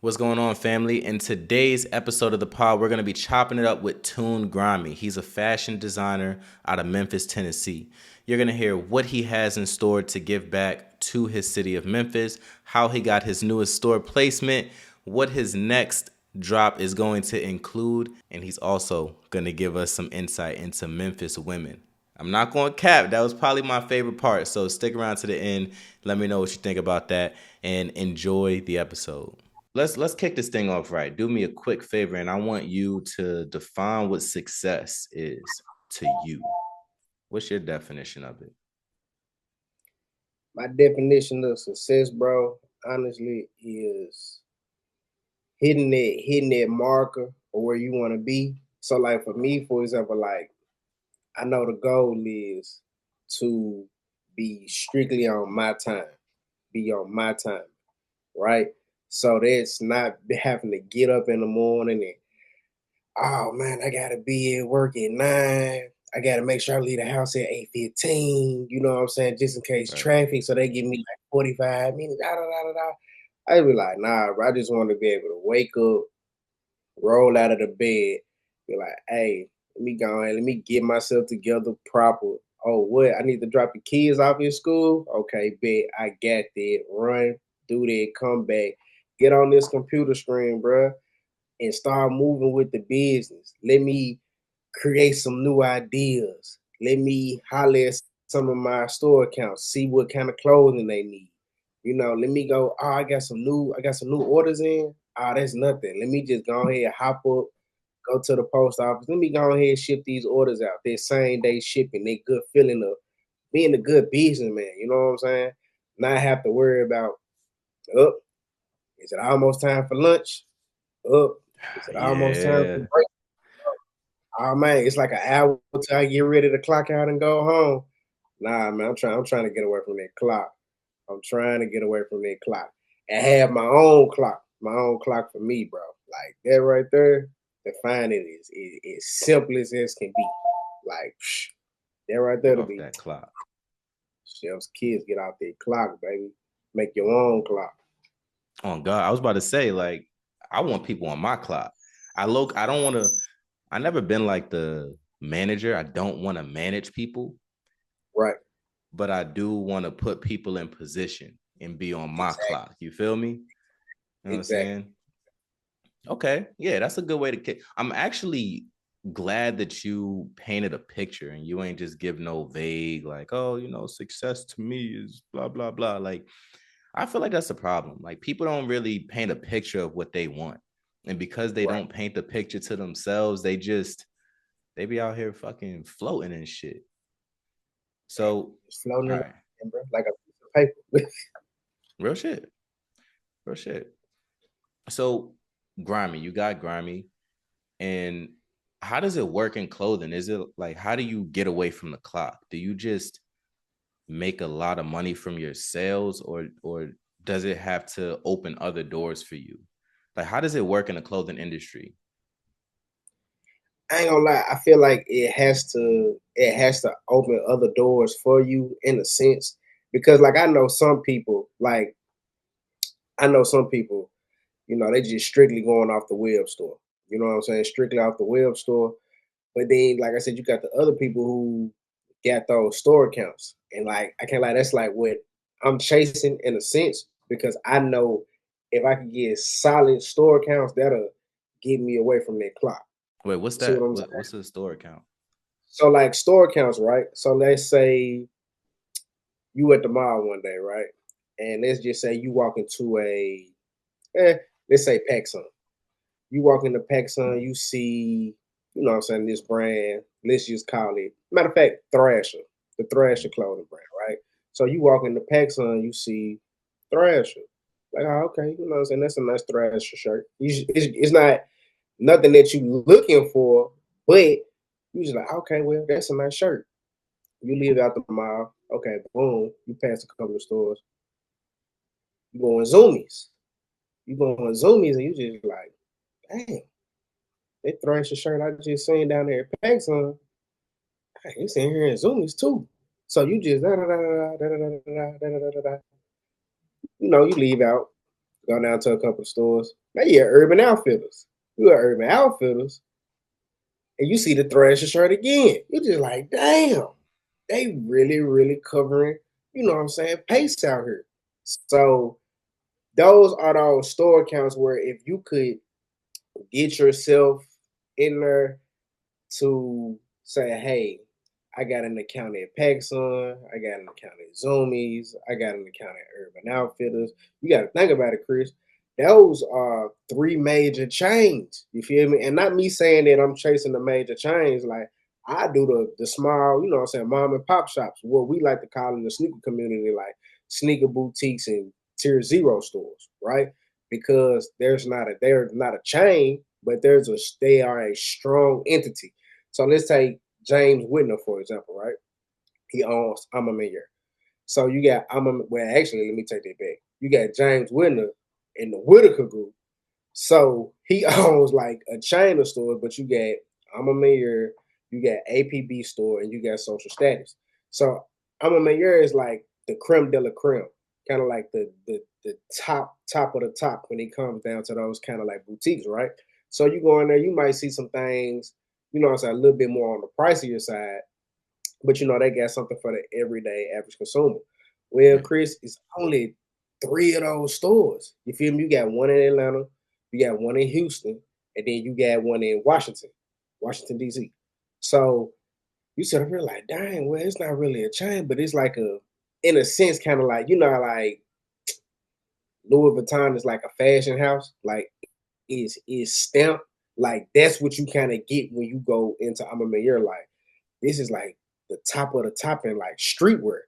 What's going on, family? In today's episode of the pod, we're going to be chopping it up with Toon Grimey. He's a fashion designer out of Memphis, Tennessee. You're going to hear what he has in store to give back to his city of Memphis, how he got his newest store placement, what his next drop is going to include, and he's also going to give us some insight into Memphis women. I'm not going to cap. That was probably my favorite part. So stick around to the end. Let me know what you think about that and enjoy the episode. Let's kick this thing off right. Do me a quick favor, and I want you to define what success is to you. What's your definition of it? My definition of success, bro, honestly, is hitting that marker or where you want to be. So, like for me, for example, like I know the goal is to be strictly on my time, be on my time, right? So that's not having to get up in the morning and oh man, I gotta be at work at 9. I gotta make sure I leave the house at 8:15. You know what I'm saying? Just in case Right. traffic. So they give me like 45 minutes. Da, da, da, da, da. I be like, nah, bro. I just want to be able to wake up, roll out of the bed, be like, hey, let me go and let me get myself together proper. Oh, what? I need to drop the kids off in school? Okay, bet. I got that. Run, do that, come back. Get on this computer screen, bro, and start moving with the business. Let me create some new ideas. Let me holler at some of my store accounts, see what kind of clothing they need. You know, let me go, oh, I got some new orders in. Oh, that's nothing. Let me just go ahead, hop up, go to the post office. Let me go ahead and ship these orders out. They're same day shipping. They good feeling of being a good businessman. You know what I'm saying? Not have to worry about, oh, is it almost time for lunch? Oh, is it almost time for Yeah. break? Oh man, it's like an hour till I get ready to clock out and go home. Nah, man, I'm trying to get away from that clock. I'm trying to get away from that clock and have my own clock for me, bro. Like that right there, define it is simple as can be. Like that right there Get to off be that clock. chef's kids get out that clock, baby. Make your own clock. Oh God, I was about to say, like, I want people on my clock. I don't want to. I never been like the manager. I don't want to manage people, Right. but I do want to put people in position and be on my Exactly. clock. You feel me? You know what I'm Exactly. saying? Okay. Yeah, that's a good way to kick. I'm actually glad that you painted a picture and you ain't just give no vague, like, oh, success to me is blah, blah, blah. Like, I feel like that's a problem. Like, people don't really paint a picture of what they want. And because they Right. don't paint the picture to themselves, they be out here fucking floating and shit. So, Just floating all around, right, bro, like a piece of paper. real shit, real shit. So, Grimy, you got Grimy. And how does it work in clothing? Is it like, how do you get away from the clock? Do you just make a lot of money from your sales, or does it have to open other doors for you? Like, how does it work in the clothing industry? I ain't gonna lie. I feel like it has to open other doors for you in a sense because like I know some people, they just strictly going off the web store. You know what I'm saying? Strictly off the web store. But then, like I said, you got the other people who got those store accounts, and like I can't lie, that's like what I'm chasing in a sense because I know if I can get solid store accounts, that'll get me away from that clock. Wait, what's See what that? I'm saying? What's the store account? So like store accounts, right? So let's say you at the mall one day, right? And let's just say you walk into eh, let's say PacSun. You walk into PacSun, you see, you know what I'm saying, this brand, let's just call it, matter of fact, Thrasher, the Thrasher clothing brand, right? So you walk into PacSun, you see Thrasher. Like, oh, okay, you know what I'm saying? That's a nice Thrasher shirt. It's not nothing that you looking for, but you just like, okay, well, that's a nice shirt. You leave out the mall. Okay, boom. You pass a couple of stores. You go in Zoomies. You go in Zoomies and you just like, damn, that Thrasher shirt I just seen down there at PacSun. Hey, it's in here in Zoomies too. So you just da da da da da da da da da da da da. You leave out. Go down to a couple of stores. Now you at Urban Outfitters. You at Urban Outfitters, and you see the Thrasher shirt again. You're just like, damn, they really, really covering, you know what I'm saying, pace out here. So those are those store accounts where if you could get yourself in there to say, hey, I got an account at PacSun, I got an account at Zoomies, I got an account at Urban Outfitters. You got to think about it, Chris. Those are three major chains. You feel me? And not me saying that I'm chasing the major chains. Like I do the small, you know what I'm saying, mom and pop shops, what we like to call in the sneaker community, like sneaker boutiques and tier zero stores, right? Because there's not a chain, but they are a strong entity. So let's take James Whitner, for example, right? He owns I'm a Million. So you got well, actually, let me take that back. You got James Whitner in the Whitaker group. So he owns like a chain of stores, but you got I'm a Mayor, you got APB store, and you got Social Status. So I'm a Mayor is like the creme de la creme, kind of like the top of the top when it comes down to those kind of like boutiques, right? So you go in there, you might see some things, you know, what I'm saying, a little bit more on the pricier side, but you know they got something for the everyday average consumer. Well, Yeah. Chris, it's only three of those stores. You feel me? You got one in Atlanta, you got one in Houston, and then you got one in Washington D.C. So you sit up here like, dang, well, it's not really a chain, but it's like in a sense, kind of like you know, like Louis Vuitton is like a fashion house, like is stamped. Like that's what you kind of get when you go into I'm a Mayor. Like this is like the top of the top in like streetwear.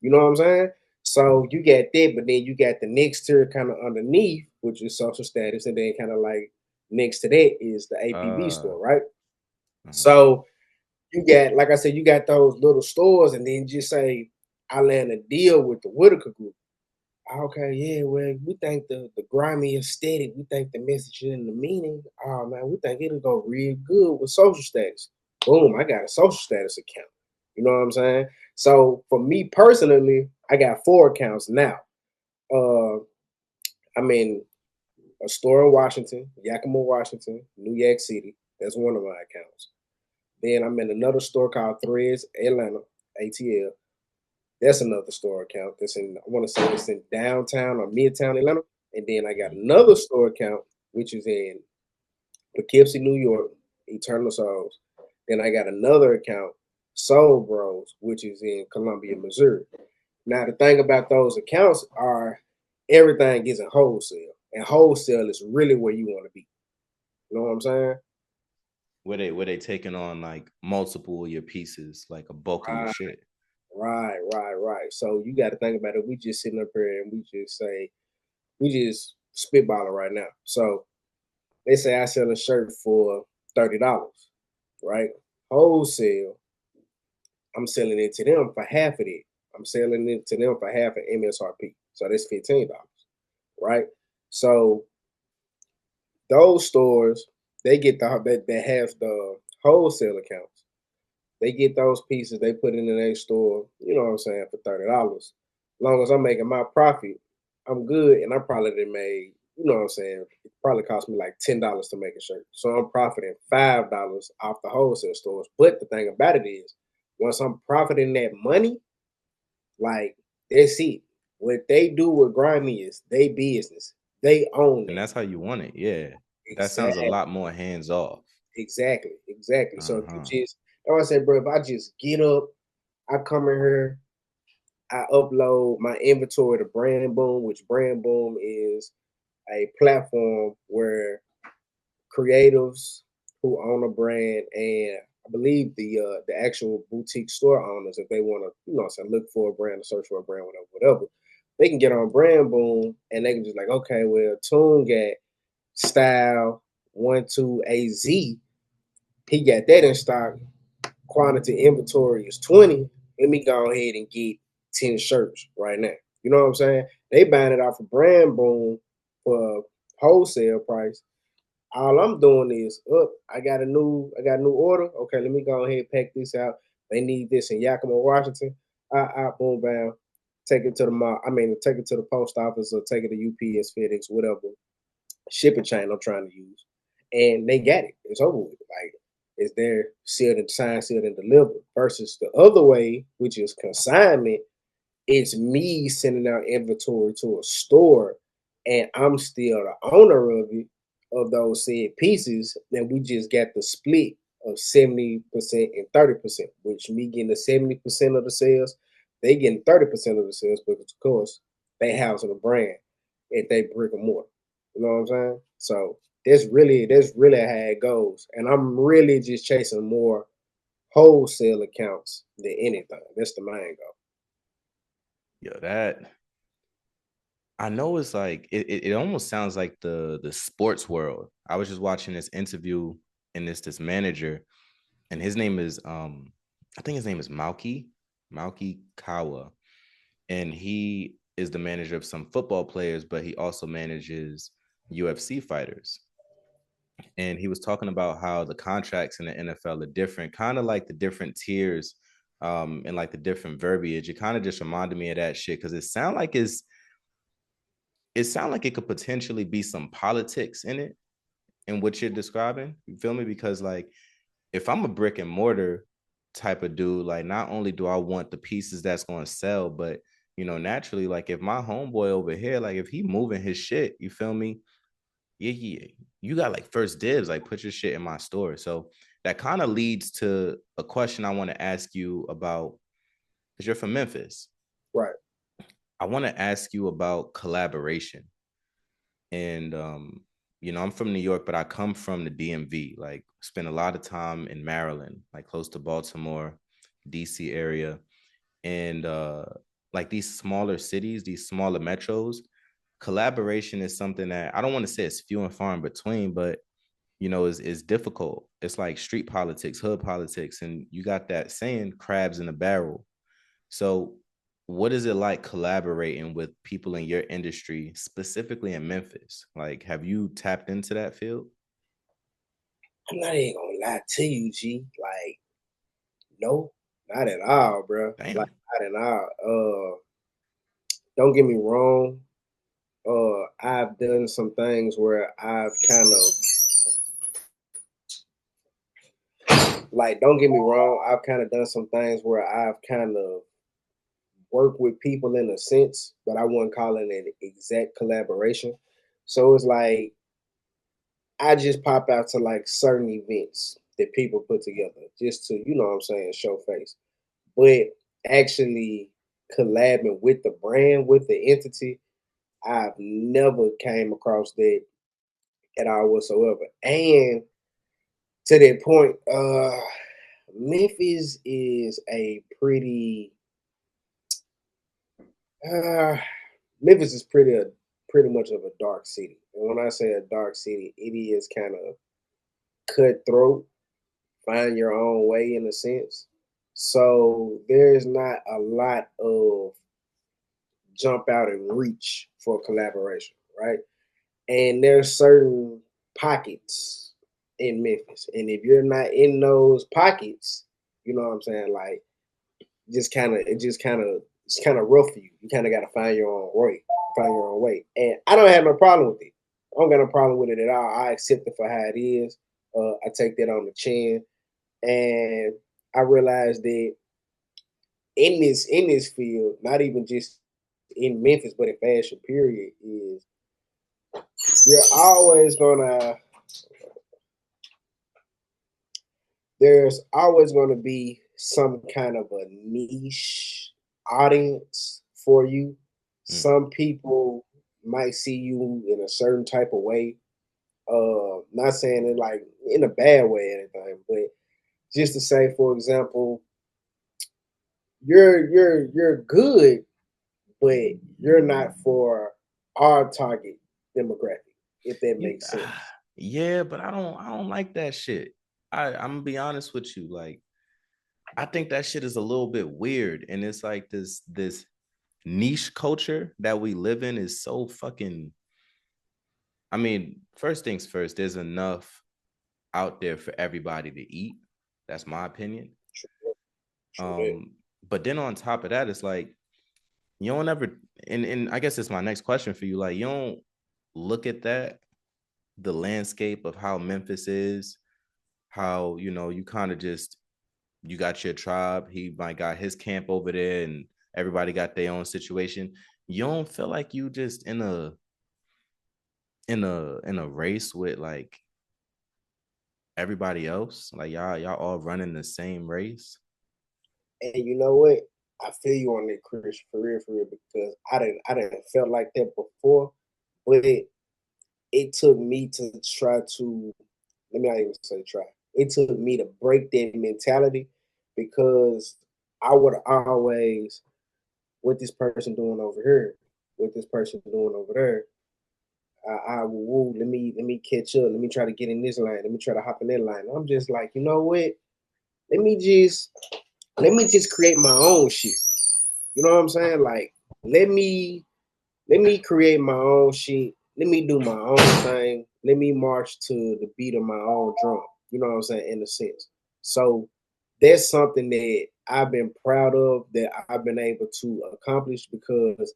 You know what I'm saying? So you got that, but then you got the next tier kind of underneath, which is social status, and then kind of like next to that is the APB Uh, store, right? uh-huh. So you got, like I said, you got those little stores, and then just say I land a deal with the Whitaker Group. Okay, yeah, well, we think the grimy aesthetic, we think the message and the meaning, oh man, we think it'll go real good with social status. Boom, I got a social status account. You know what I'm saying? So for me personally, I got four accounts now. Uh I'm in a store in Washington, Yakima, Washington, New York City. That's one of my accounts. Then I'm in another store called Threads, Atlanta, ATL. That's another store account. That's in, I want to say it's in downtown or midtown Atlanta. And then I got another store account, which is in Poughkeepsie, New York, Eternal Souls. Then I got another account, Soul Bros, which is in Columbia, Missouri. Now, the thing about those accounts are everything is in wholesale. And wholesale is really where you want to be. You know what I'm saying? Where they taking on like multiple of your pieces, like a bulk of your Right, shit. right. So you got to think about it. We just sitting up here and we just say, we just spitballing right now. So they say I sell a shirt for $30, right? Wholesale, I'm selling it to them for half of it. I'm selling it to them for half of MSRP. So that's $15, right? So those stores, they get that have the wholesale accounts. They get those pieces, they put it in their store, you know what I'm saying, for $30. As long as I'm making my profit, I'm good. And I probably done made, you know what I'm saying, it probably cost me like $10 to make a shirt. So I'm profiting $5 off the wholesale stores. But the thing about it is, once I'm profiting that money, like that's it. What they do with Grimy is they business. They own And it. that's how you want it. Yeah. That sounds a Exactly. lot more hands off. Exactly. So if you Uh-huh. just, like I said, bro, if I just get up, I come in here, I upload my inventory to Brand Boom, which Brand Boom is a platform where creatives who own a brand and I believe the actual boutique store owners, if they want to, you know, so look for a brand or search for a brand, whatever, they can get on Brand Boom and they can just like, okay, well, Toon got style 12AZ. He got that in stock. Quantity inventory is 20. Let me go ahead and get 10 shirts right now. You know what I'm saying? They buying it off of Brand Boom for wholesale price. All I'm doing is, I got a new order. Okay, let me go ahead and pack this out. They need this in Yakima, Washington. Boom, bam. take it to the mall. I mean, take it to the post office or take it to UPS, FedEx, whatever shipping chain I'm trying to use, and they got it. It's over with. Like it's there, sealed and signed, sealed and delivered. Versus the other way, which is consignment, it's me sending out inventory to a store, and I'm still the owner of those said pieces. And we just got the split of 70% and 30%, which me getting the 70% of the sales, they getting 30% of the sales because of course they house the brand at they brick and mortar. You know what I'm saying? So that's really how it goes. And I'm really just chasing more wholesale accounts than anything. That's the main goal. Yo, that I know it's like it almost sounds like the sports world. I was just watching this interview and this manager, and his name is I think his name is Malky Kawa, and he is the manager of some football players, but he also manages UFC fighters. And he was talking about how the contracts in the NFL are different, kind of like the different tiers, and like the different verbiage. It kind of just reminded me of that shit because it sound like it could potentially be some politics in it in what you're describing. You feel me? Because like if I'm a brick and mortar type of dude, like not only do I want the pieces that's going to sell, but naturally, like if my homeboy over here, like if he moving his shit, you feel me? Yeah, you got like first dibs, like put your shit in my store. So that kind of leads to a question I want to ask you about because you're from Memphis. Right. I want to ask you about collaboration. And I'm from New York, but I come from the DMV. Like, spent a lot of time in Maryland, like close to Baltimore, DC area, and like these smaller cities, these smaller metros. Collaboration is something that I don't want to say it's few and far in between, but is difficult. It's like street politics, hood politics, and you got that saying, crabs in a barrel. So, what is it like collaborating with people in your industry, specifically in Memphis? Like, have you tapped into that field? I'm not even gonna lie to you, G. Like, no, not at all, bro. Like, Damn. not at all. Don't get me wrong. I've done some things where I've kind of like. Don't get me wrong. I've kind of done some things where I've kind of worked with people in a sense, but I wouldn't call it an exact collaboration. So it's like I just pop out to like certain events that people put together just to, you know what I'm saying, show face. But actually collabing with the brand, with the entity, I've never came across that at all whatsoever. And to that point, Memphis is a uh, Memphis is pretty much of a dark city. And when I say a dark city, it is kind of cutthroat, find your own way in a sense. So there's not a lot of jump out and reach for collaboration, right? And there's certain pockets in Memphis. And if you're not in those pockets, you know what I'm saying? Like it's kind of rough for you. You kind of got to find your own way, find your own way. And I don't have no problem with it. I don't got no problem with it at all. I accept it for how it is. I take that on the chin, and I realized that in this field, not even just in Memphis, but in fashion, period, is you're always gonna there's always gonna be some kind of a niche audience for you. Mm. Some people might see you in a certain type of way. Not saying it like in a bad way or anything, but just to say, for example, you're good, but you're not for our target demographic, if that You, makes sense. yeah, but I don't like that shit. I'm gonna be honest with you. Like, I think that shit is a little bit weird, and it's like this niche culture that we live in is so fucking. I mean, first things first, there's enough out there for everybody to eat. That's my opinion. True, true that. Um, but then on top of that, it's like, you don't ever, and I guess it's my next question for you. Like, you don't look at that, the landscape of how Memphis is, how, you kind of just, you got your tribe, he might got his camp over there, and everybody got their own situation. You don't feel like you just in a race with like everybody else? Like y'all all running the same race? And you know what? I feel you on that, Chris, for real, because I didn't felt like that before, but it took me to try to, let me not even say try. It took me to break that mentality because I would always, what this person doing over here, what this person doing over there. Woo, let me catch up. Let me try to get in this line. Let me try to hop in that line. I'm just like, you know what? Let me just let me just create my own shit. You know what I'm saying? Like, let me let me create my own shit. Let me do my own thing. Let me march to the beat of my own drum. You know what I'm saying? In a sense. So that's something that I've been proud of, that I've been able to accomplish, because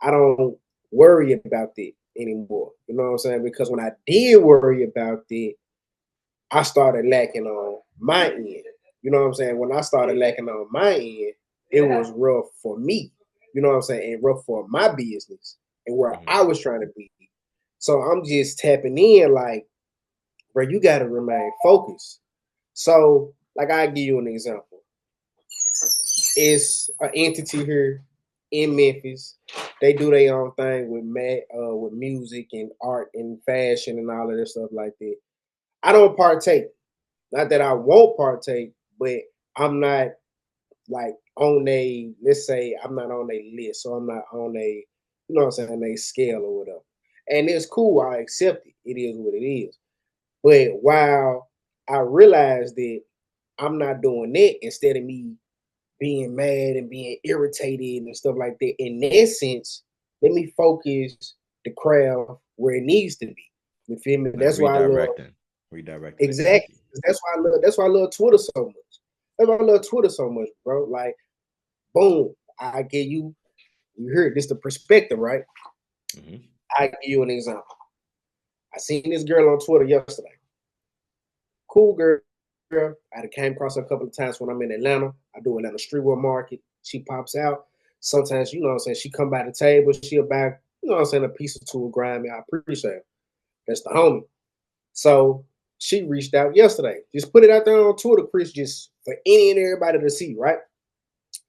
I don't worry about it anymore. You know what I'm saying? Because when I did worry about it, I started lacking on my end. You know what I'm saying? When I started lacking on my end, it was rough for me. You know what I'm saying? And rough for my business and where Mhm. I was trying to be. So I'm just tapping in like, bro, you got to remain focused. So, like, I'll give you an example. It's an entity here in Memphis. They do their own thing with music and art and fashion and all of that stuff like that. I don't partake. Not that I won't partake, but I'm not like on a, let's say I'm not on a list, so I'm not on a, you know what I'm saying, a scale or whatever. And it's cool. I accept it. It is what it is. But while I realize that I'm not doing that, instead of me being mad and being irritated and stuff like that, in that sense, let me focus the crowd where it needs to be. You feel me? Like That's why I love, redirecting the exactly. energy. That's why I love Twitter so much. That's why I love Twitter so much, bro. Like, boom, I give you, you heard this the perspective, right? Hmm. I give you an example. I seen this girl on Twitter yesterday. Cool girl. I came across her a couple of times when I'm in Atlanta. I do Atlanta streetwear market. She pops out. Sometimes, you know what I'm saying, she come by the table, she'll buy, you know what I'm saying, a piece or two of Grimey. I appreciate her. That's the homie. So she reached out yesterday. Just put it out there on Twitter, Chris, just for any and everybody to see, right?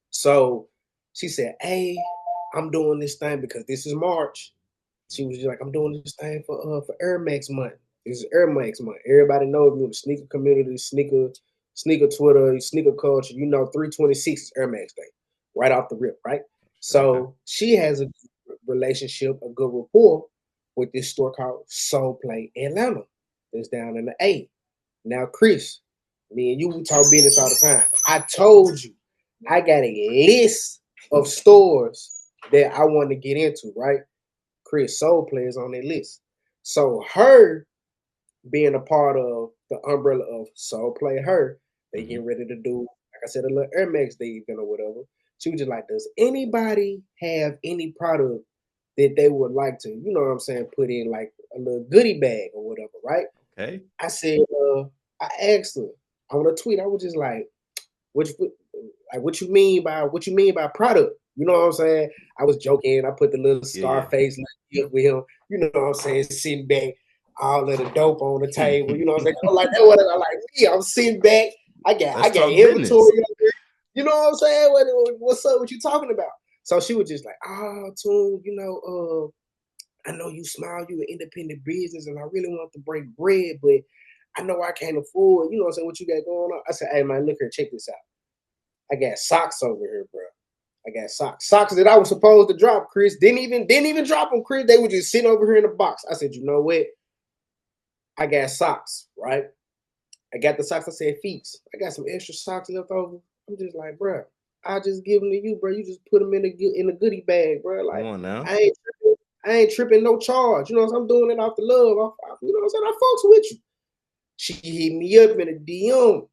So she said, "Hey, I'm doing this thing because this is March." She was just like, "I'm doing this thing for Air Max month. This is Air Max month. Everybody knows me in the sneaker community, sneaker Twitter, sneaker culture. You know, 326 is Air Max Day, right off the rip, right?" Okay. So she has a relationship, a good rapport with this store called Soul Play Atlanta. That's down in the A. Now, Chris, me and you, we talk business all the time. I told you I got a list of stores that I want to get into, right? Chris Soul Players on that list. So her being a part of the umbrella of Soul Play, her, they getting Hmm. ready to do, like I said, a little Air Max Day event or whatever. She was just like, does anybody have any product that they would like to, you know what I'm saying, put in like a little goodie bag or whatever, right? Okay. I said, I asked her on a tweet, I was just what you, what you mean by product? You know what I'm saying? I was joking. I put the little Yeah, Scarface with him. You know what I'm saying? Sitting back, all of the dope on the table. You know what I'm saying? I'm like that. What I like me? I'm sitting back. I let's got talk inventory business. up there. You know what I'm saying? What's up? What you talking about? So she was just like, Toon, I know you smile, you an independent business, and I really want to break bread, but I know I can't afford, you know what I'm saying, what you got going on. I said, hey man, look here, check this out. I got socks over here, bro. I got socks. Socks that I was supposed to drop, Chris. Didn't even drop them, Chris. They were just sitting over here in the box. I said, you know what? I got socks, right? I got the socks. I said, Feets. I got some extra socks left over. I'm just like, bro, I just give them to you, bro. You just put them in a goodie bag, bro. Come Like, on now. I ain't tripping no charge. You know what I'm saying? I'm doing it off the love. You know what I'm saying? I fucks with you. She hit me up in a DM.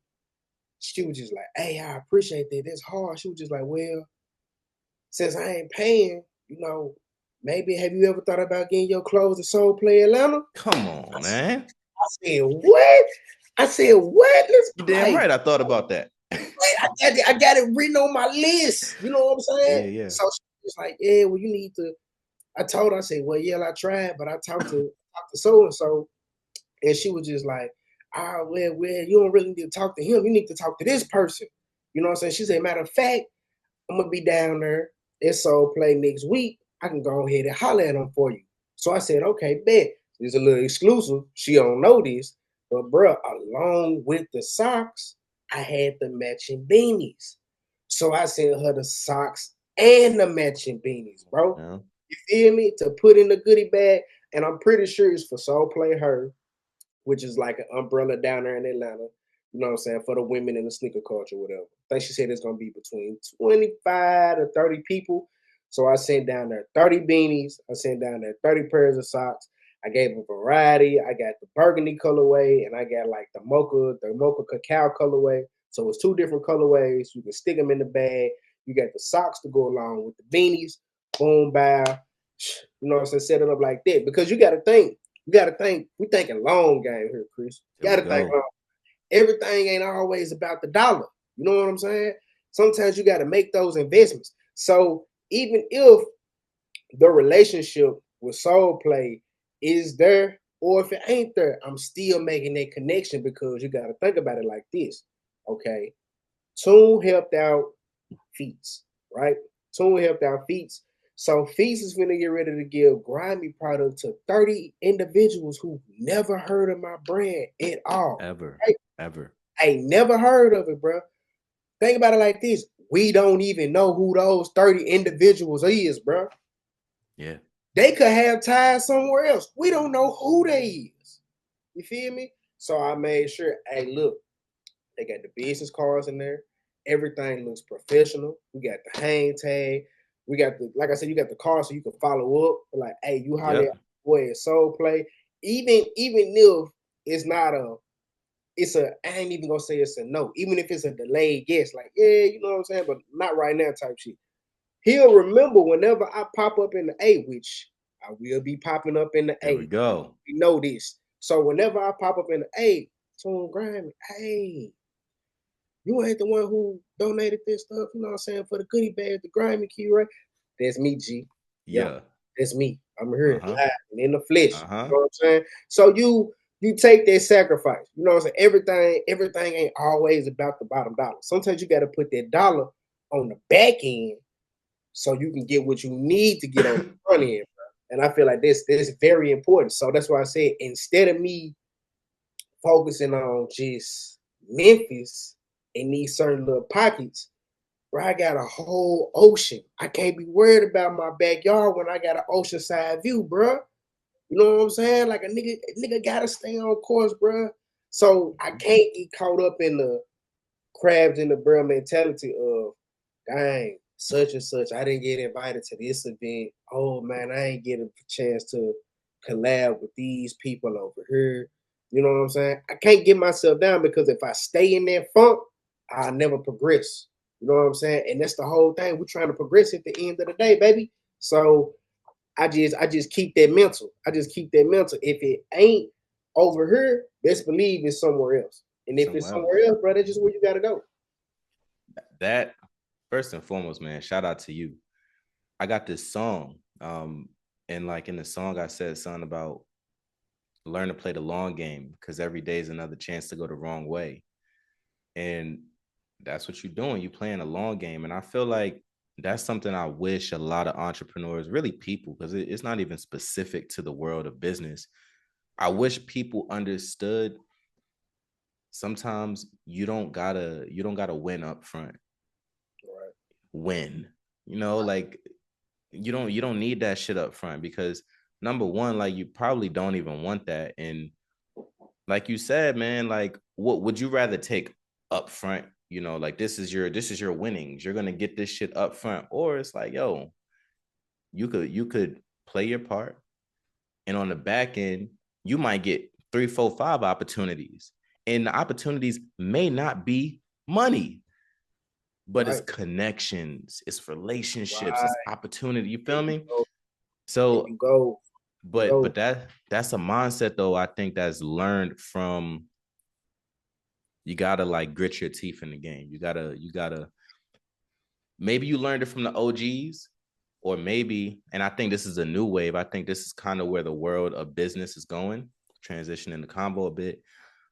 She was just like, hey, I appreciate that. That's hard. She was just like, well, since I ain't paying, maybe have you ever thought about getting your clothes to Soul Play Atlanta? Come on, man. I said, what? I said, what? You I'm damn like, right. I thought about that. wait, I got it written on my list. You know what I'm saying? Yeah, yeah. So she was like, yeah, well, you need to. I told her, I said, well, yeah, I tried, but I talked to so and so, and she was just like, well, you don't really need to talk to him. You need to talk to this person. You know what I'm saying? She said, matter of fact, I'm gonna be down there at Soul Play next week. I can go ahead and holler at them for you. So I said, okay, bet. It's a little exclusive. She don't know this, but bro, along with the socks, I had the matching beanies. So I sent her the socks and the matching beanies, bro. Yeah. You feel me? To put in the goodie bag, and I'm pretty sure it's for Soul Play Her, which is like an umbrella down there in Atlanta. You know what I'm saying? For the women in the sneaker culture, whatever. I think she said it's gonna be between 25 to 30 people. So I sent down there 30 beanies. I sent down there 30 pairs of socks. I gave a variety. I got the burgundy colorway and I got like the mocha cacao colorway. So it's two different colorways. You can stick them in the bag. You got the socks to go along with the beanies. Boom, bow. You know what I'm saying? Set it up like that. Because you gotta think, we thinking long game here, Chris. There You we gotta think go. long. Everything ain't always about the dollar. You know what I'm saying? Sometimes you gotta make those investments. So even if the relationship with Soul Play is there, or if it ain't there, I'm still making that connection because you gotta think about it like this. Okay. Toon helped out Feats, right? Toon helped out Feats. So Feats is gonna get ready to give grimy product to 30 individuals who never heard of my brand at all. Ever. Right? Ever. I ain't never heard of it, bro. Think about it like this. We don't even know who those 30 individuals is, bro. Yeah. They could have ties somewhere else. We don't know who they is. You feel me? So I made sure, hey, look, they got the business cards in there. Everything looks professional. We got the hang tag. We got like I said, you got the card so you can follow up. Like, hey, you holler at Yep. boy at Soul Play. Even if it's not I ain't even gonna say it's a no. Even if it's a delayed guess, like, yeah, you know what I'm saying, but not right now type shit. He'll remember whenever I pop up in the A, which I will be popping up in the There we A. go. You know this. So whenever I pop up in the A, Toon Grimey, hey, you ain't the one who donated this stuff, you know what I'm saying, for the goodie bag, the grimy key, right? That's me, G. Yeah, Yeah. that's me. I'm here Uh-huh. live and in the flesh. Uh-huh. You know what I'm saying? So you take that sacrifice. You know what I'm saying? Everything ain't always about the bottom dollar. Sometimes you gotta put that dollar on the back end so you can get what you need to get on the front end, bro. And I feel like this is very important. So that's why I said instead of me focusing on just Memphis in these certain little pockets, where I got a whole ocean. I can't be worried about my backyard when I got an oceanside view, bro. You know what I'm saying? Like a nigga gotta stay on course, bro. So I Mhm. can't get caught up in the crabs in the barrel mentality of, dang, such and such. I didn't get invited to this event. Oh man, I ain't getting a chance to collab with these people over here. You know what I'm saying? I can't get myself down because if I stay in that funk, I'll never progress. You know what I'm saying? And that's the whole thing. We're trying to progress at the end of the day, baby. So I just keep that mental. I just keep that mental. If it ain't over here, best believe it's somewhere else. And if it's Somewhere else. somewhere else, bro, that's just where you gotta go. That first and foremost, man, shout out to you. I got this song. And like in the song I said something about learn to play the long game because every day is another chance to go the wrong way. And that's what you're doing. You're playing a long game. And I feel like that's something I wish a lot of entrepreneurs, really people, because it's not even specific to the world of business. I wish people understood sometimes you don't gotta win up front. Right. Win. Like you don't need that shit up front because number one, like you probably don't even want that. And like you said, man, like what would you rather take up front? Like this is your winnings. You're gonna get this shit up front, or it's like, yo, you could play your part, and on the back end, you might get three, four, five opportunities, and the opportunities may not be money. but it's Right. connections, it's relationships, Right. it's opportunity. You There feel you me? go. There So, you go. You but go. that's a mindset though. I think that's learned from. You gotta like grit your teeth in the game. You gotta. Maybe you learned it from the OGs, or maybe, and I think this is a new wave. I think this is kind of where the world of business is going, transitioning the combo a bit.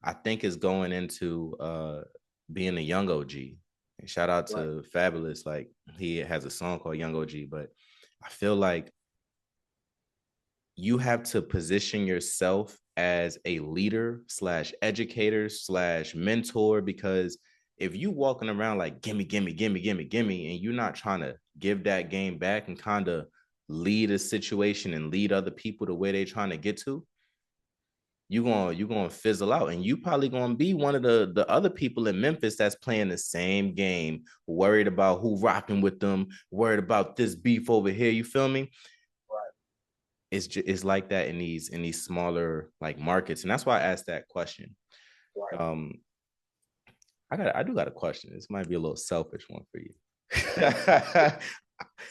I think it's going into being a young OG. And shout out Right. to Fabulous. Like he has a song called Young OG, but I feel like you have to position yourself as a leader slash educator slash mentor, because if you walking around like gimme, gimme, gimme, gimme, gimme, and you're not trying to give that game back and kind of lead a situation and lead other people to where they're trying to get to, you're gonna fizzle out, and you probably gonna be one of the other people in Memphis that's playing the same game, worried about who rocking with them, worried about this beef over here. You feel me? Right. It's like that in these smaller like markets, and that's why I asked that question. Right. Um, I do got a question. This might be a little selfish one for you. Talk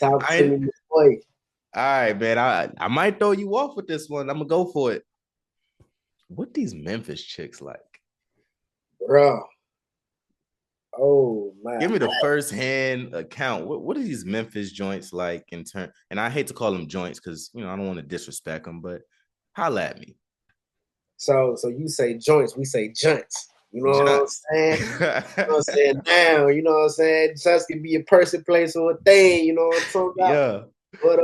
to I me, boy. All right, man. I might throw you off with this one. I'm gonna go for it. What these Memphis chicks like? Bro. Oh my. Give me the first hand account. What are these Memphis joints like in turn? And I hate to call them joints because I don't want to disrespect them, but holla at me. So you say joints, we say junts. You know what I'm Joints. saying? You know what I'm saying? Now, you know what I'm saying? Just can be a person, place, or a thing, you know what I'm talking about? Yeah. But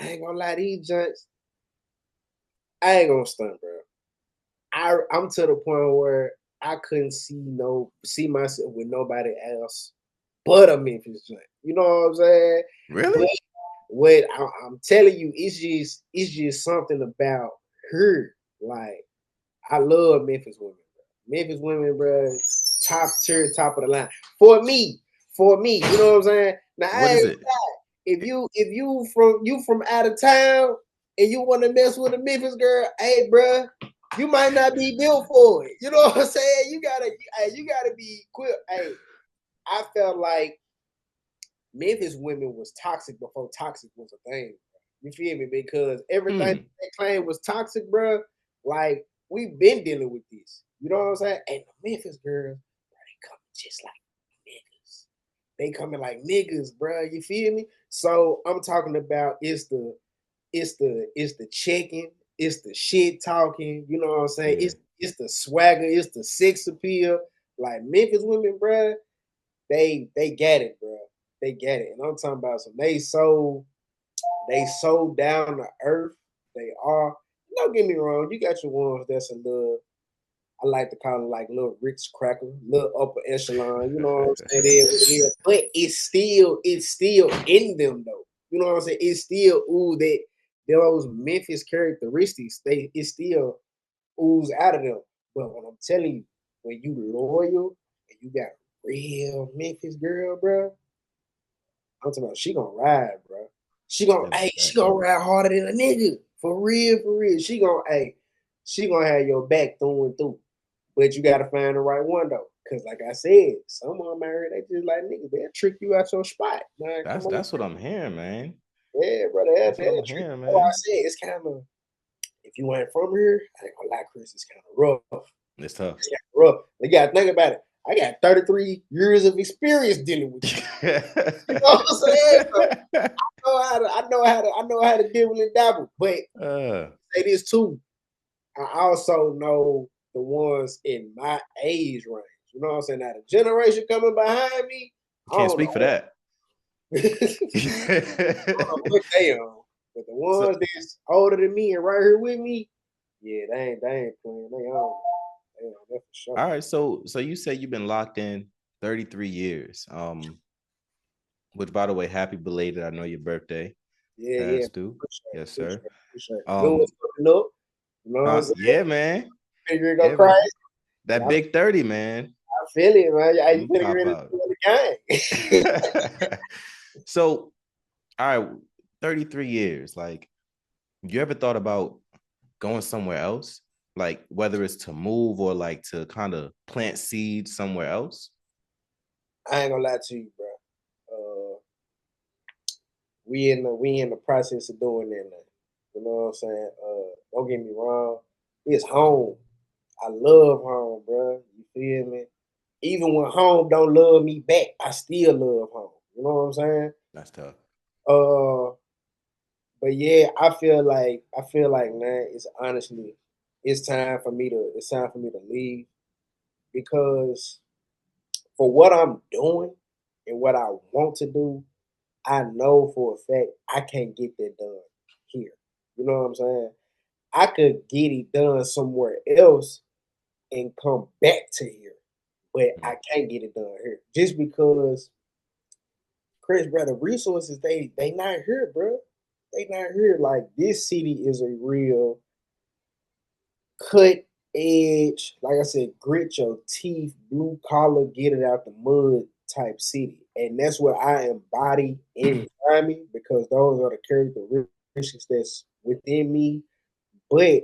I ain't gonna lie, these junts, I ain't gonna stunt, bro. I'm to the point where I couldn't see myself with nobody else but a Memphis joint. You know what I'm saying? Really? But what I'm telling you, it's just something about her. Like I love Memphis women. Bro. Memphis women, bro, top tier, top of the line. For me, you know what I'm saying? Now What I is ain't it? if you from out of town and you want to mess with a Memphis girl, hey, bro, you might not be built for it. You know what I'm saying? You gotta be quick. Hey, I felt like Memphis women was toxic before toxic was a thing. You feel me? Because everything Hmm. they claimed was toxic, bro. Like we've been dealing with this. You know what I'm saying? And the Memphis girls, bro, they come just like niggas. They coming like niggas, bro. You feel me? So I'm talking about it's the checking, it's the shit talking. You know what I'm saying? Yeah. It's the swagger, it's the sex appeal. Like Memphis women, bro, they get it, bro. They get it. And I'm talking about some they so down to earth. They are. Don't get me wrong, you got your ones that's a little I like to call it like little Ritz cracker, little upper echelon, you know what I'm saying? It is what it is. But it's still in them though. You know what I'm saying? It's still that those Memphis characteristics, it still ooze out of them. But when I'm telling you, when you loyal and you got real Memphis girl, bro, I'm talking about she gonna ride, bro. That's a She fact. gonna ride harder than a nigga. For real, for real. She gonna have your back through and through. But you gotta find the right one though. Cause like I said, some of them out here, they just like niggas, they'll trick you out your spot. Man, come That's on. that's what I'm hearing, man. Yeah, brother, they'll That's what I'm trick you. hearing, That's why I man. said it's kind of if you ain't from here, I ain't gonna lie, Chris, it's kind of rough. It's tough. It's kinda rough. You gotta think about it. I got 33 years of experience dealing with you. You know what I'm saying? So I know how to dibble and dabble. But uh, say this too. I also know the ones in my age range. You know what I'm saying? Now the generation coming behind me, I can't don't speak for know. that. I don't know what they on. But the So, ones that's older than me and right here with me, yeah, they ain't playing. They on that for sure. all right. So you say you've been locked in 33 years. Which by the way, happy belated. I know your birthday Yeah, yeah. passed due. Appreciate it. Yes, sir. Appreciate it. Appreciate it. New Um, one's coming up. You know what I'm huh? saying? Yeah, man. Figure it go Yeah, man. crazy. That I big 30, man. feel it, man. How you I'm feeling pop ready to out. do the game? So, all right, 33 years. Like, you ever thought about going somewhere else? Like, whether it's to move or like to kind of plant seeds somewhere else? I ain't gonna lie to you, bro. We in the process of doing that now. You know what I'm saying? Don't get me wrong. It's home. I love home, bro. You feel me? Even when home don't love me back, I still love home. You know what I'm saying? That's tough. Uh, but yeah, I feel like man, it's time for me to leave because for what I'm doing and what I want to do, I know for a fact I can't get that done here. You know what I'm saying? I could get it done somewhere else and come back to here, but Mm. I can't get it done here just because Chris, bro, the resources they not here, bro. They not here. Like this city is a real cut edge, like I said, grit your teeth, blue collar, get it out the mud type city. And that's what I embody in Grimey because those are the characteristics that's within me. But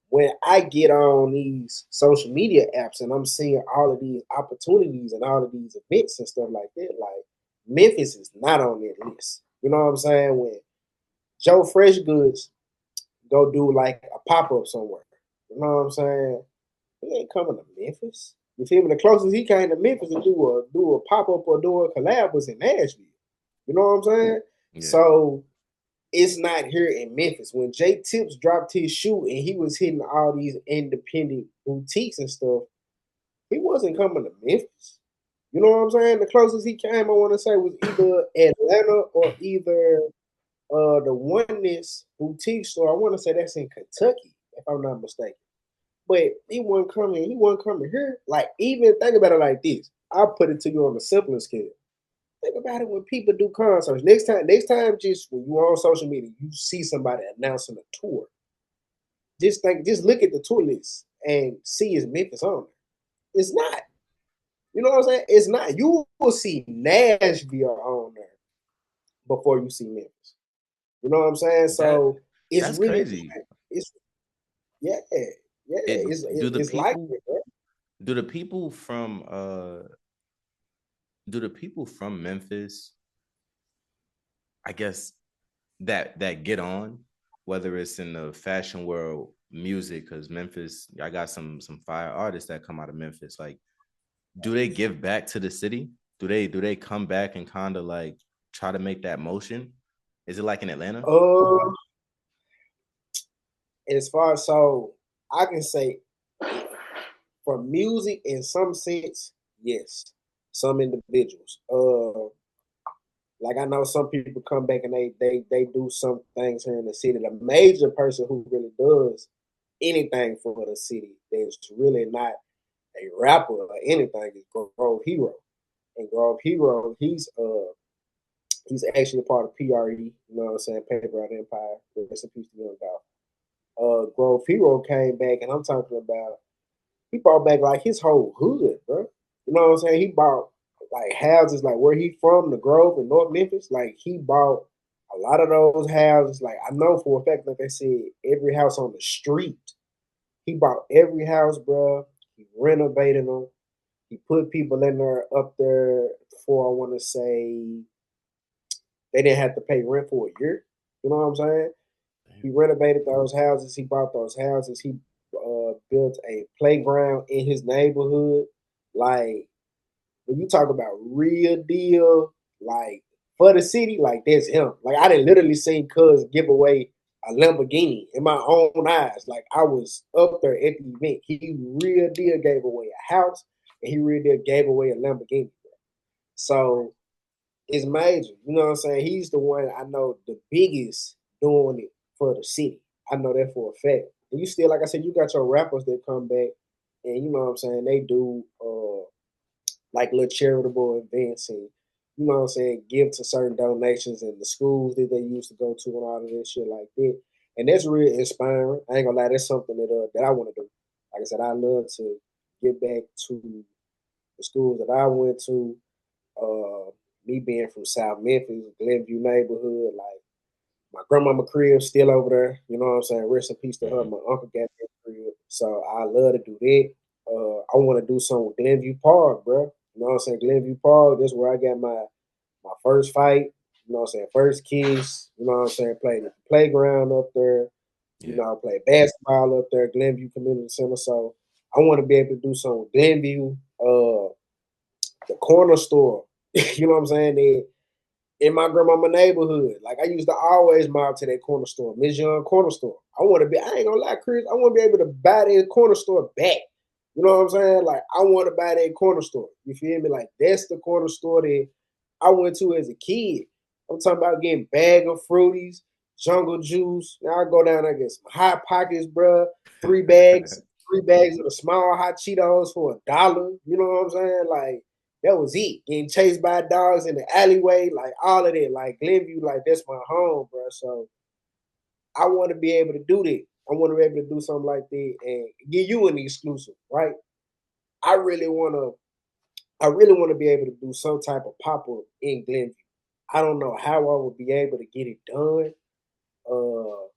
when I get on these social media apps and I'm seeing all of these opportunities and all of these events and stuff like that, like Memphis is not on that list. You know what I'm saying? When Joe Fresh Goods go do like a pop up somewhere, you know what I'm saying? He ain't coming to Memphis. You feel me? The closest he came to Memphis to do a pop up or do a collab was in Nashville. You know what I'm saying? Yeah. So it's not here in Memphis. When Jay Tips dropped his shoe and he was hitting all these independent boutiques and stuff, he wasn't coming to Memphis. You know what I'm saying? The closest he came, I want to say, was either Atlanta or either the Oneness boutique store. I want to say that's in Kentucky, if I'm not mistaken. But he wasn't coming. He wasn't coming here. Like even think about it like this. I'll put it to you on a simpler scale. Think about it when people do concerts. Next time, just when you are on social media, you see somebody announcing a tour. Just look at the tour list and see is Memphis on there. It's not. You know what I'm saying? It's not. You will see Nashville on there before you see Memphis. You know what I'm saying? That So it's that's really crazy. it's yeah, yeah. It do the It's like people it, bro. do the people from Memphis, I guess that get on, whether it's in the fashion world, music, because Memphis, I got some fire artists that come out of Memphis. Like, do they give back to the city? Do they come back and kind of like try to make that motion? Is it like in Atlanta? Uh, as far as so I can say for music in some sense, yes. Some individuals. Like I know some people come back and they do some things here in the city. The major person who really does anything for the city that's really not a rapper or anything is Grove Hero. And Grove Hero, he's actually part of PRE, you know what I'm saying, Paper Out Empire, rest in peace to Young Dog. Grove Hero came back and I'm talking about he brought back like his whole hood, bro. You know what I'm saying? He bought like houses like where he from, the Grove in North Memphis. Like he bought a lot of those houses. Like I know for a fact, like I said, every house on the street. He bought every house, bro. He renovated them. He put people in there up there for I want to say they didn't have to pay rent for a year. You know what I'm saying? He renovated those houses. He bought those houses. He built a playground in his neighborhood. Like when you talk about real deal, like for the city, like that's him. Like I didn't literally seen Cuz give away a Lamborghini in my own eyes. Like I was up there at the event. He real deal gave away a house and he real deal gave away a Lamborghini. So it's major. You know what I'm saying? He's the one I know the biggest doing it for the city. I know that for a fact. And you still, like I said, you got your rappers that come back and you know what I'm saying, they do like little charitable events and you know what I'm saying, give to certain donations in the schools that they used to go to and all of that shit like that. And that's real inspiring. I ain't gonna lie, that's something that I want to do. Like I said, I love to get back to the schools that I went to. Uh, Me being from South Memphis, Glenview neighborhood, like my grandmama crib still over there. You know what I'm saying? Rest in peace to her. Mm-hmm. My uncle got that crib, so I love to do that. I want to do something with Glenview Park, bro. You know what I'm saying? Glenview Park, that's where I got my first fight, you know what I'm saying, first kiss, you know what I'm saying, played at the playground up there, you Yeah. know, I played basketball up there, Glenview Community Center. So I want to be able to do some with Glenview, the corner store. You know what I'm saying? In my grandmama neighborhood. Like I used to always mob to that corner store, Miss Young corner store. I ain't gonna lie, Chris, I want to be able to buy that corner store back. You know what I'm saying? Like I want to buy that corner store. You feel me? Like that's the corner store that I went to as a kid. I'm talking about getting bag of fruities, jungle juice. Now I go down, I get some hot pockets, bro. Three bags, three bags of the small hot Cheetos for $1. You know what I'm saying? Like that was it. Getting chased by dogs in the alleyway, like all of that. Like Glenview, like that's my home, bro. So I want to be able to do that. I want to be able to do something like that and give you an exclusive, right? I really want to. I really want to be able to do some type of pop up in Glenview. I don't know how I would be able to get it done. Uh,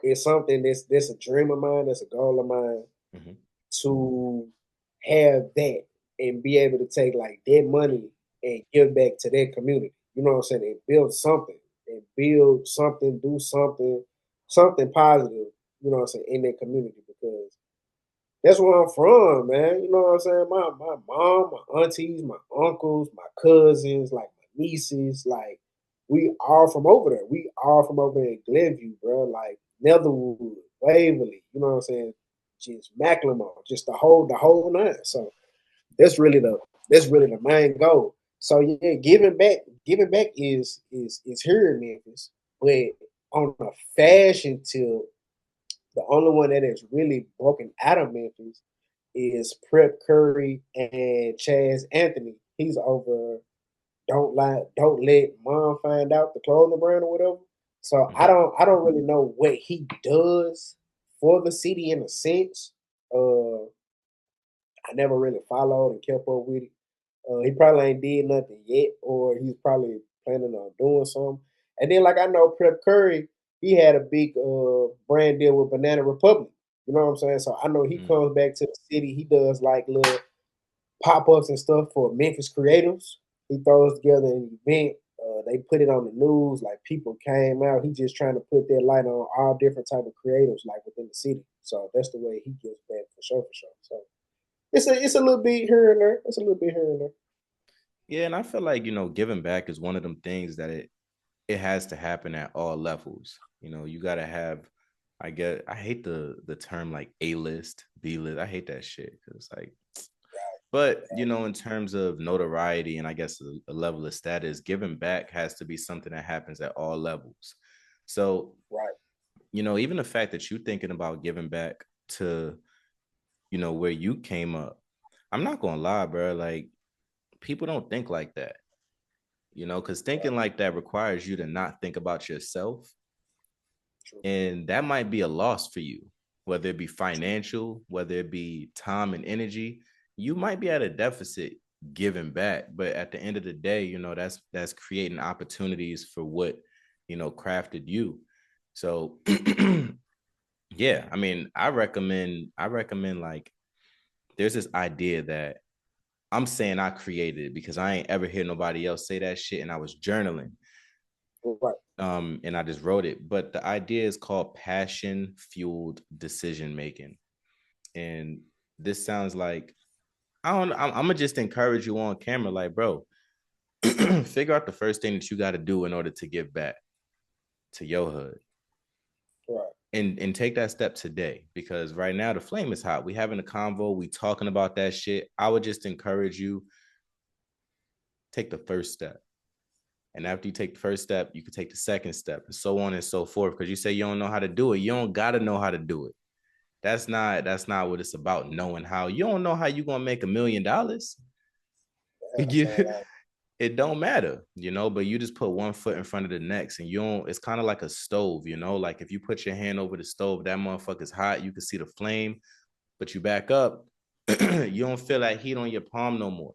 it's something that's a dream of mine. That's a goal of mine Mhm. to have that and be able to take like that money and give back to their community. You know what I'm saying? And build something, do something, something positive. You know what I'm saying in their community because that's where I'm from, man. You know what I'm saying? My mom, my aunties, my uncles, my cousins, like my nieces, like we all from over there. We all from over there in Glenview, bro. Like Netherwood, Waverly, you know what I'm saying? Just Macklemore, just the whole nine. So that's really the main goal. So yeah, giving back is here in Memphis, but on a fashion tip, the only one that has really broken out of Memphis is Prep Curry and Chaz Anthony. He's over don't let mom find out the clothing brand or whatever. So I Mhm. don't I don't really know what he does for the city in a sense. I never really followed and kept up with it. He probably ain't did nothing yet, or he's probably planning on doing something. And then, like I know, Prep Curry, he had a big brand deal with Banana Republic. You know what I'm saying? So I know he Mm. comes back to the city. He does like little pop ups and stuff for Memphis creatives. He throws together an event. They put it on the news. Like people came out. He just trying to put that light on all different type of creatives, like within the city. So that's the way he gives back for sure, for sure. So it's a little bit here and there. It's a little bit here and there. Yeah, and I feel like, giving back is one of them things that it has to happen at all levels. You got to have, I hate the term like A list, B list. I hate that shit because like, but in terms of notoriety and I guess a level of status, giving back has to be something that happens at all levels. So, Right. even the fact that you're thinking about giving back to, where you came up, I'm not gonna lie, bro. Like people don't think like that, because thinking like that requires you to not think about yourself. True. And that might be a loss for you, whether it be financial, whether it be time and energy. You might be at a deficit giving back, but at the end of the day, that's creating opportunities for what crafted you. So yeah, I mean, I recommend like there's this idea that I'm saying I created it because I ain't ever hear nobody else say that shit, and I was journaling Right. and I just wrote it. But the idea is called passion fueled decision making. And this sounds like I don't. I'm gonna just encourage you on camera, like, bro, figure out the first thing that you got to do in order to give back to your hood, Right. and take that step today. Because right now the flame is hot. We having a convo. We talking about that shit. I would just encourage you take the first step. And after you take the first step, you can take the second step, and so on and so forth. Because you say you don't know how to do it, you don't gotta know how to do it. That's not what it's about. Knowing how. You don't know how you gonna make $1 million. That's You, all it don't matter, but you just put one foot in front of the next, and you don't. It's kind of like a stove, like if you put your hand over the stove, that motherfucker's hot. You can see the flame, but you back up, you don't feel that heat on your palm no more.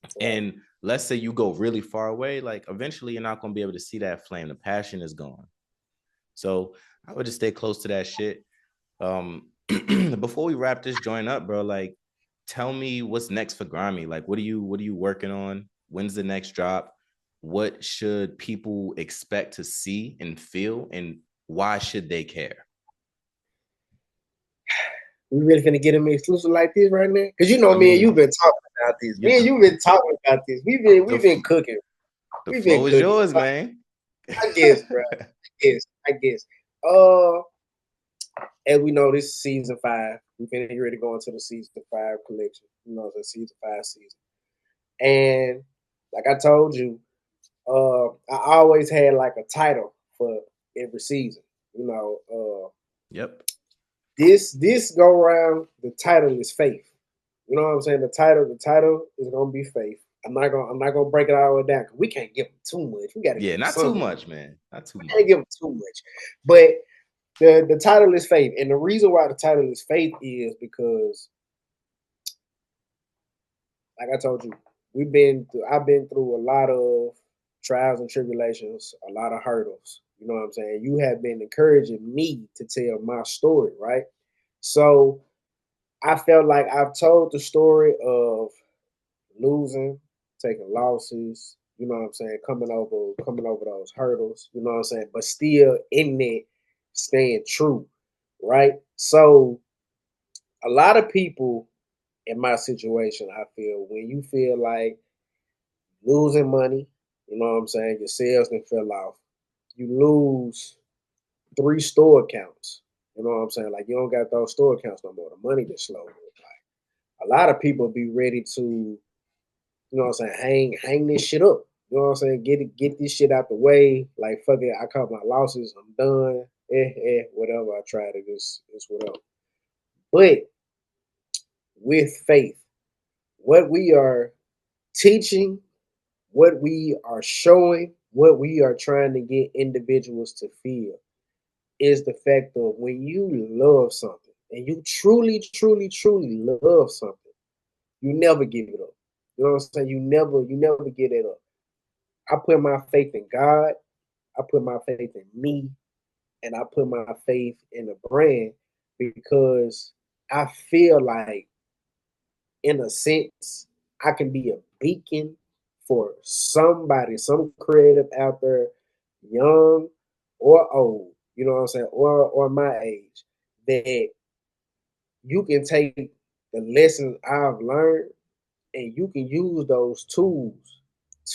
right. And let's say you go really far away, like eventually you're not gonna be able to see that flame. The passion is gone. So I would just stay close to that shit. Before we wrap this joint up, bro, like tell me what's next for Grimey. Like, what are you working on? When's the next drop? What should people expect to see and feel, and why should they care? We really finna get him exclusive like this right now? Cause you know I me and mean, you've been talking about this. you, Me and you've been talking about this. We've the been cooking. the We've been flow is cooking. yours, man. I guess, bro. I guess. As we know, this is season 5. We finna get ready to go into the season 5 collection. You know, the season 5 season. And like I told you, I always had like a title for every season. You know, Yep. this go around, the title is faith. You know what I'm saying? The title is gonna be faith. I'm not gonna break it all the way down because we can't give them too much. We gotta give Yeah, them not too some. much, man. Not too We much. can't give them too much. But the title is faith, and the reason why the title is faith is because, like I told you, I've been through a lot of trials and tribulations, a lot of hurdles. You know what I'm saying? You have been encouraging me to tell my story, right? So I felt like I've told the story of losing, taking losses, you know what I'm saying, coming over those hurdles, you know what I'm saying, but still in it staying true, right? So a lot of people in my situation, I feel when you feel like losing money, you know what I'm saying, your sales can fell off. You lose 3 store accounts. You know what I'm saying? Like you don't got those store accounts no more. The money just slowed. Like a lot of people be ready to, you know what I'm saying, hang this shit up. You know what I'm saying? Get this shit out the way. Like fuck it, I cut my losses. I'm done. Whatever. I tried it. It's whatever. But with faith, what we are teaching, what we are showing, what we are trying to get individuals to feel is the fact of when you love something and you truly, truly, truly love something, you never give it up. You know what I'm saying? You never get it up. I put my faith in God. I put my faith in me, and I put my faith in the brand because I feel like, in a sense, I can be a beacon for somebody, some creative out there, young or old, you know what I'm saying, or my age, that you can take the lessons I've learned and you can use those tools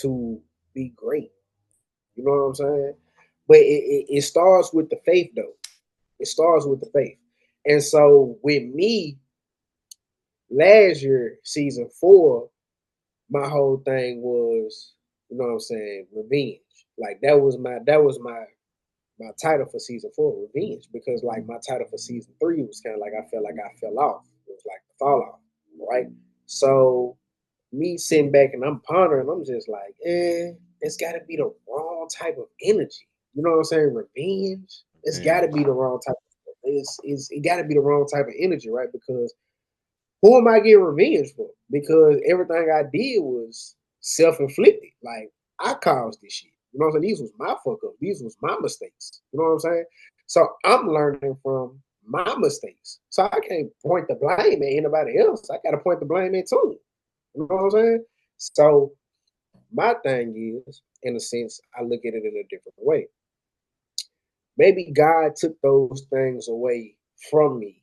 to be great. You know what I'm saying? But it starts with the faith, though. It starts with the faith. And so with me, last year, season 4, my whole thing was, you know what I'm saying, revenge. Like that was my title for season 4, revenge, because like my title for season 3 was kind of like I felt like I fell off. It was like the fall off, right? So me sitting back and I'm pondering, I'm just like, it's got to be the wrong type of energy. You know what I'm saying? Revenge. It's got to Man, be the wrong type. It got to be the wrong type of energy, right? Because who am I getting revenge for? Because everything I did was self-inflicted. Like I caused this shit. You know what I'm saying? These was my fuck up. These was my mistakes. You know what I'm saying? So I'm learning from my mistakes. So I can't point the blame at anybody else. I got to point the blame at Tony. You know what I'm saying? So my thing is, in a sense, I look at it in a different way. Maybe God took those things away from me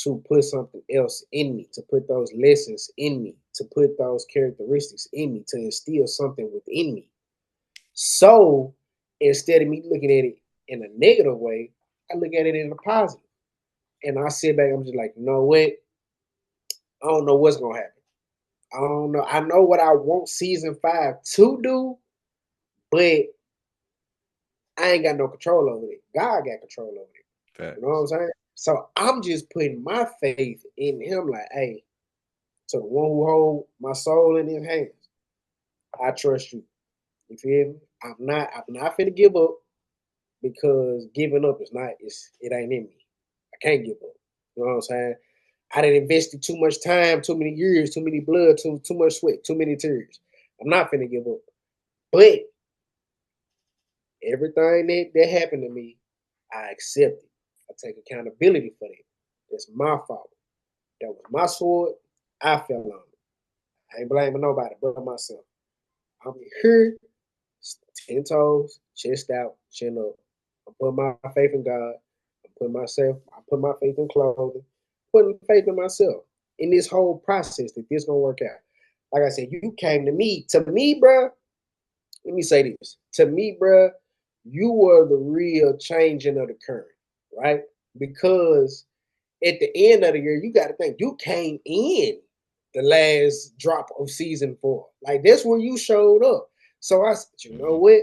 to put something else in me, to put those lessons in me, to put those characteristics in me, to instill something within me. So instead of me looking at it in a negative way, I look at it in a positive. And I sit back, I'm just like, you know what? I don't know what's gonna happen. I don't know. I know what I want season 5 to do, but I ain't got no control over it. God got control over it. You know what I'm facts. saying? So I'm just putting my faith in him, like, hey, to the one who hold my soul in his hands, I trust you. You feel me? I'm not finna give up because giving up is not, it ain't in me. I can't give up. You know what I'm saying? I done invested too much time, too many years, too many blood, too much sweat, too many tears. I'm not finna give up. But everything that happened to me, I accept it. I take accountability for that. It's my fault. That was my sword. I fell on it. I ain't blaming nobody but myself. I'm here, 10 toes, chest out, chin up. I'm putting my faith in God. I put my faith in clothing, putting faith in myself in this whole process that this gonna work out. Like I said, you came to me, bro. Let me say this. To me, bro, you were the real changing of the current, right? Because at the end of the year, you got to think you came in the last drop of season 4. Like that's where you showed up. So I said, you know what?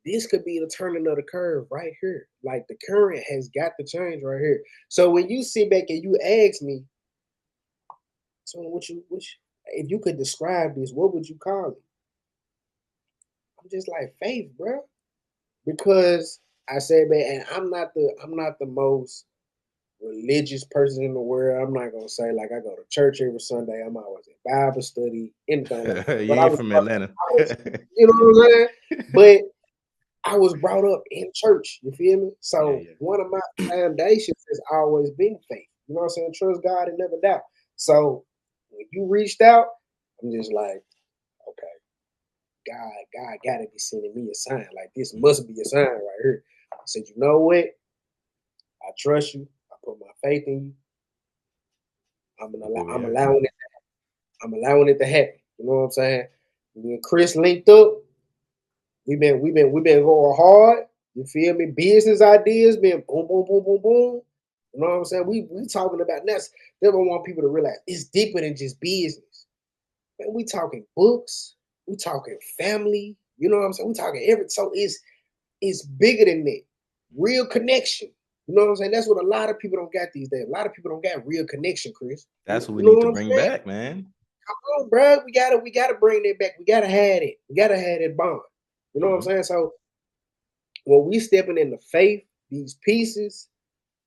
This could be the turning of the curve right here. Like the current has got to change right here. So when you sit back and you ask me, so which if you could describe this, what would you call it? I'm just like faith, bro. Because I said, man, and I'm not the most religious person in the world. I'm not gonna say like I go to church every Sunday. I'm always in Bible study, anything like that. You But ain't from Atlanta. You know what I'm saying? But I was brought up in church. You feel me? Yeah, So one of my foundations has always been faith. You know what I'm saying? Trust God and never doubt. So when you reached out, I'm just like, okay, God got to be sending me a sign. Like this must be a sign right here. I said, you know what? I trust you. I put my faith in you. I'm allowing it. I'm allowing it to happen. You know what I'm saying? Me and Chris linked up. We've been going hard. You feel me? Business ideas been boom, boom, boom, boom, boom. You know what I'm saying? We talking about that's they don't want people to realize it's deeper than just business. Man, we talking books, we talking family, you know what I'm saying? We talking everything. So it's bigger than that. Real connection. You know what I'm saying? That's what a lot of people don't got these days. A lot of people don't got real connection, Chris. That's what we You know need what to I'm bring saying? back, man. Come on, bro. We gotta bring that back. We gotta have it. We gotta have that bond. You know what I'm saying? So when we stepping in the faith, these pieces,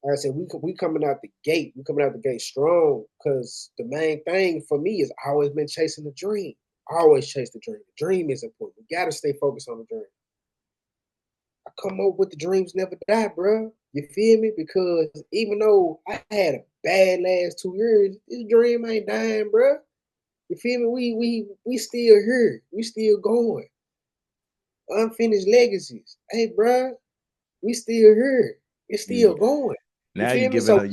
like I said, we coming out the gate. We coming out the gate strong because the main thing for me is always been chasing the dream. Always chase the dream. The dream is important. We gotta stay focused on the dream. I come up with the dreams never die, bro. You feel me? Because even though I had a bad last 2 years, this dream ain't dying, bro. You feel me? We still here. We still going. Unfinished legacies. Hey, bro, we still here. It's still You going. You now you feel me? giving So a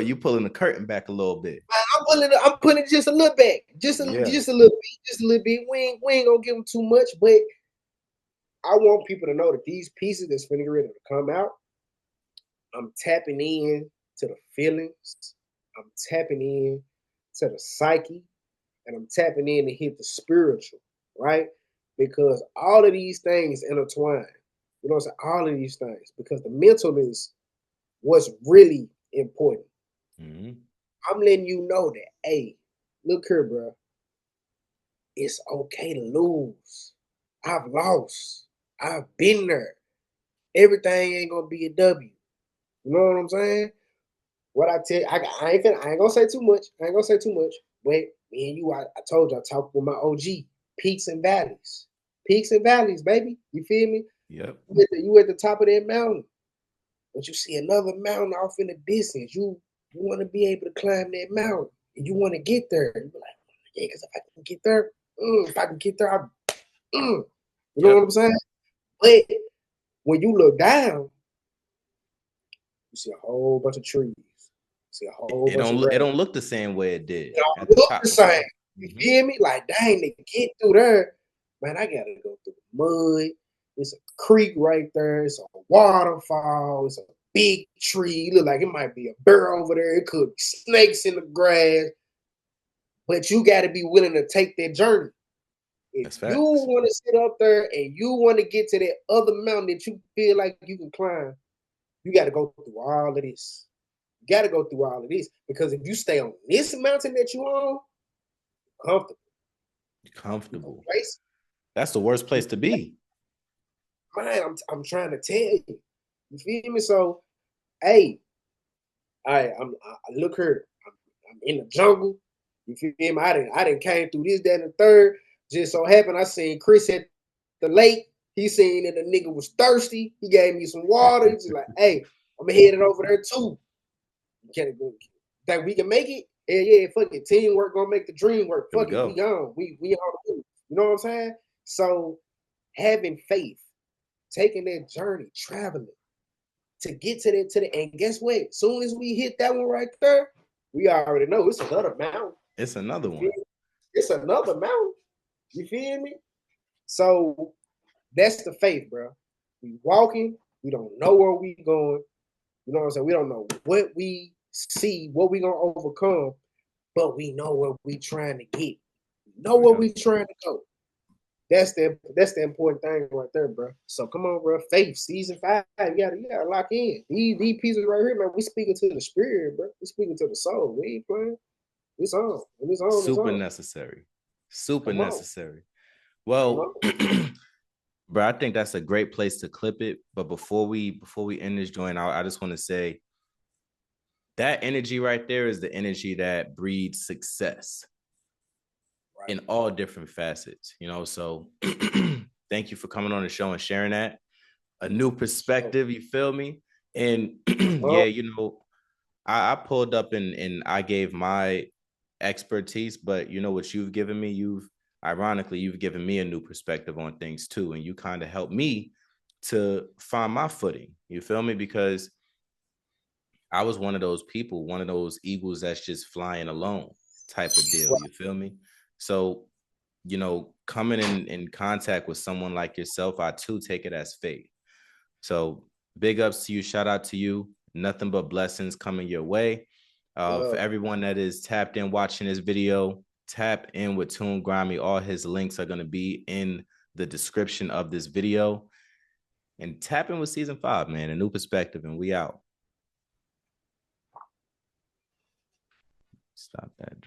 you pulling the curtain back a little bit. I'm putting it just a little back, Yeah. just a little bit. We ain't gonna give them too much, but I want people to know that these pieces that's finna get ready to come out, I'm tapping in to the feelings, I'm tapping in to the psyche, and I'm tapping in to hit the spiritual, right? Because all of these things intertwine. You know what I'm saying? All of these things, because the mental is what's really important. Mm-hmm. I'm letting you know that, hey, look here, bro. It's okay to lose. I've lost. I've been there. Everything ain't gonna be a W. You know what I'm saying? What I tell you, I ain't gonna say too much. I ain't gonna say too much. But me and you, I told you, I talked with my OG. Peaks and valleys. Peaks and valleys, baby. You feel me? Yep. You at the top of that mountain, but you see another mountain off in the distance. You want to be able to climb that mountain. And you want to get there. You be like, yeah, because if I can get there, if I can get there, you know what Yep. I'm saying? But when you look down, you see a whole bunch of trees. You see a whole bunch of It grass. don't look the same way it did It at don't the look the top for same. sure. You Mm-hmm. feel me? Like, dang, to get through there, man, I gotta go through the mud. It's a creek right there. It's a waterfall. It's a big tree. Look like it might be a bear over there. It could be snakes in the grass. But you got to be willing to take that journey. If That's you facts. want to sit up there and you want to get to that other mountain that you feel like you can climb, you got to go through all of this. You got to go through all of this because if you stay on this mountain that you on, comfortable. You Comfortable. complacent. That's the worst place to be. Man, I'm trying to tell you. You feel me? So, hey, I look here. I'm in the jungle. You feel me? I didn't came through this, that, and the third. Just so happened I seen Chris at the lake. He seen that the nigga was thirsty. He gave me some water. He's just like, hey, I'm headed over there too. Can that we can make it. Yeah, yeah, fuck it. Teamwork gonna make the dream work. Here we Fuck it, we go. gone. We on the move. You know what I'm saying? So having faith, taking that journey, traveling to get to the and guess what? Soon as we hit that one right there, we already know it's another mountain. It's another You feel one. me? It's another mountain. You feel me? So that's the faith, bro. We walking, we don't know where we going. You know what I'm saying? We don't know what we see, what we gonna overcome, but we know where we trying to get. We know Here we where go. we trying to go. That's the important thing right there, bro. So come on, bro. Faith, season 5. You gotta lock in. These pieces right here, man. We speaking to the spirit, bro. We speaking to the soul. We ain't playing. It's on. When it's on, it's Super on. necessary. Super Come on. necessary. Come Well, on. bro, I think that's a great place to clip it. But before we end this joint, I just want to say that energy right there is the energy that breeds success Right. in all different facets, you know. So thank you for coming on the show and sharing that. A new So, perspective, you feel me? And well, yeah, you know, I pulled up and I gave my expertise, but you know what you've given me? You've given me a new perspective on things too. And you kind of helped me to find my footing. You feel me? Because I was one of those people, one of those eagles that's just flying alone type of deal. You feel me? So, you know, coming in contact with someone like yourself, I too take it as faith. So big ups to you. Shout out to you. Nothing but blessings coming your way. For love. everyone that is tapped in watching this video, tap in with Toon Grimey. All his links are going to be in the description of this video. And tap in with season 5, man. A new perspective, and we out. Stop that, John.